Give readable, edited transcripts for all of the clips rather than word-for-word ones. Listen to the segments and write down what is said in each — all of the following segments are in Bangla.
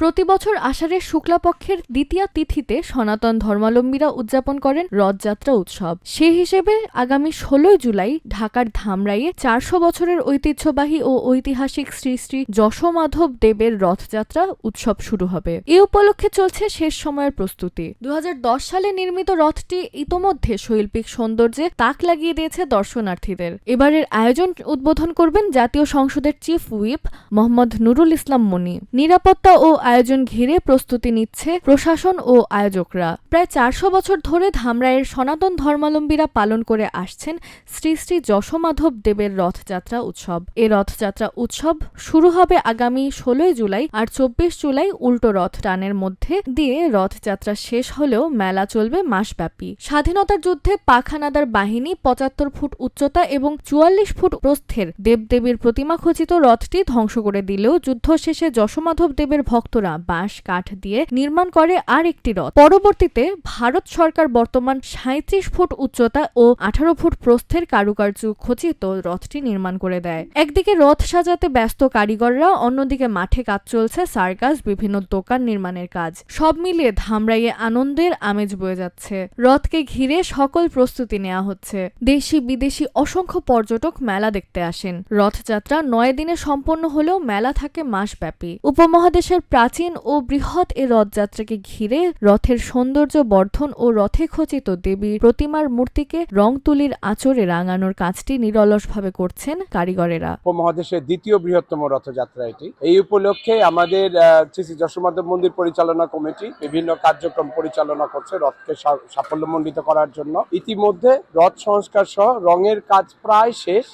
প্রতি বছর আষাঢ়ের শুক্লাপক্ষের দ্বিতীয়া তিথিতে সনাতন ধর্মাবলম্বীরা উদযাপন করেন রথযাত্রা উৎসব। সেই হিসেবে আগামী ১৬ জুলাই ঢাকার ধামরাইয়ে ৪০০ বছরের ঐতিহ্যবাহী ও ঐতিহাসিক শ্রী শ্রী যশোমাধব দেবের রথযাত্রা উৎসব শুরু হবে। এ উপলক্ষে চলছে শেষ সময়ের প্রস্তুতি। ২০১০ সালে নির্মিত রথটি ইতোমধ্যে শৈল্পিক সৌন্দর্যে তাক লাগিয়ে দিয়েছে দর্শনার্থীদের। এবারের আয়োজন উদ্বোধন করবেন জাতীয় সংসদের চিফ হুইপ মোহাম্মদ নুরুল ইসলাম মনি। নিরাপত্তা ও আয়োজন ঘিরে প্রস্তুতি নিচ্ছে প্রশাসন ও আয়োজকরা। প্রায় ৪০০ বছর ধরে ধামরাইয়ের সনাতন ধর্মাবলম্বীরা পালন করে আসছেন শ্রী শ্রী যশোমাধব দেবের রথযাত্রা উৎসব। এ রথযাত্রা উৎসব শুরু হবে আগামী ১৬ জুলাই আর ২৪ জুলাই উল্টো রথ টানের মধ্যে দিয়ে রথযাত্রা শেষ হলেও মেলা চলবে মাসব্যাপী। স্বাধীনতার যুদ্ধে পাক হানাদার বাহিনী ৭৫ ফুট উচ্চতা এবং ৪৪ ফুট প্রস্থের দেবদেবীর প্রতিমা খচিত রথটি ধ্বংস করে দিলেও যুদ্ধ শেষে যশোমাধব দেবের ভক্তরা বাঁশ কাঠ দিয়ে নির্মাণ করে আর একটি রথ। পরবর্তীতে ভারত সরকার বর্তমান ৩৭ ফুট উচ্চতা ও ১৮ ফুট প্রস্থের কারুকার্য খচিত রথটি নির্মাণ করে দেয়। একদিকে রথ সাজাতে ব্যস্ত কারিগররা, অন্যদিকে মাঠে কাজ চলছে সার্কাস, বিভিন্ন দোকান নির্মাণের কাজ। সব মিলিয়ে ধামরাইয়ে আনন্দের আমেজ বয়ে যাচ্ছে। রথকে ঘিরে সকল প্রস্তুতি নেওয়া হচ্ছে। দেশি বিদেশি অসংখ্য পর্যটক মেলা দেখতে আসেন। রথযাত্রা ৯ দিনে সম্পন্ন হলেও মেলা থাকে মাসব্যাপী। উপমহাদেশের প্রাচীন ও বৃহৎ এ রথযাত্রাকে ঘিরে রথের সৌন্দর্য বর্ধন ও রথে খচিত দেবীর প্রতিমার মূর্তিকে রং তুলির আঁচড়ে রাঙানোর কাজটি নিরলসভাবে করছেন কারিগরেরা। উপমহাদেশের দ্বিতীয় বৃহত্তম রথযাত্রা এটি। এই উপলক্ষে আমাদের শ্রী শ্রী যশোমাধব মন্দির পরিচালনা কমিটি বিভিন্ন কার্যক্রম পরিচালনা করছে রথকে সাফল্যমণ্ডিত করার জন্য। ইতিমধ্যে রথ সংস্কার সহ রঙের কাজ প্রায় শেষ।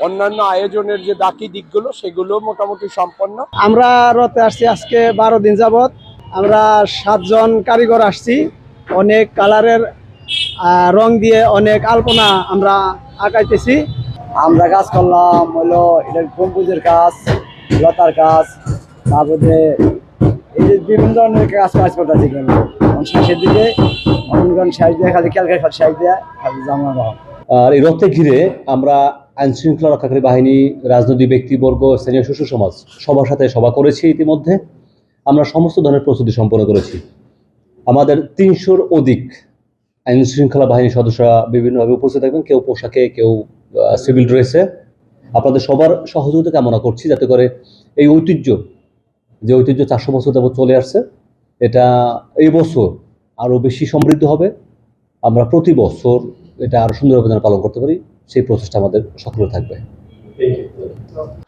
অন্যান্য আয়োজনের যে বাকি দিকগুলো সেগুলো মোটামুটি সম্পন্ন। আমরা রথে আসছি আজকে ১২ দিন যাবত। আমরা ৭ জন কারিগর আসছি। অনেক কালারের রং দিয়ে অনেক আলপনা আমরা আঁকাইতেছি। আমরা কাজ করলাম হলো এটা গম্বুজের কাজ, লতার কাজ, তারপরে এই যে বিভিন্ন ধরনের কাজ করতেছি। শেষের দিকে অনেকজন সাইজ দিয়ে খালি ক্যালকাটা সাইজ দিয়ে খালি জানা হয়। আর এই রথে ঘিরে আমরা আইন শৃঙ্খলা রক্ষাকারী বাহিনী, রাজনৈতিক ব্যক্তিবর্গ, স্থানীয় শিশু সমাজ সবার সাথে সভা করেছি। ইতিমধ্যে আমরা সমস্ত ধরনের প্রস্তুতি সম্পন্ন করেছি। আমাদের ৩০০-র অধিক আইন শৃঙ্খলা বাহিনীর সদস্যরা বিভিন্নভাবে উপস্থিত থাকবেন, কেউ পোশাকে, কেউ সিভিল ড্রেসে। আপনাদের সবার সহযোগিতা কামনা করছি যাতে করে এই ঐতিহ্য ৪০০ বছর যাবত চলে আসছে, এটা এই বছর আরও বেশি সমৃদ্ধ হবে। আমরা প্রতি বছর এটা আরো সুন্দরভাবে পালন করতে পারি, সেই প্রচেষ্টা আমাদের সকলে থাকবে।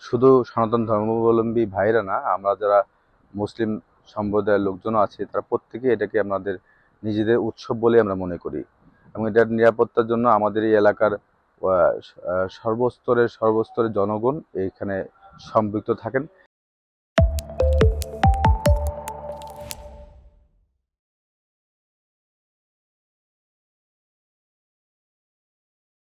শুধু সনাতন ধর্মাবলম্বী ভাইরা না, আমরা যারা মুসলিম সম্প্রদায়ের লোকজন আছে তারা প্রত্যেকে এটাকে আমাদের নিজেদের উৎসব বলে আমরা মনে করি এবং এটার নিরাপত্তার জন্য আমাদের এই এলাকার সর্বস্তরের জনগণ এইখানে সম্পৃক্ত থাকেন।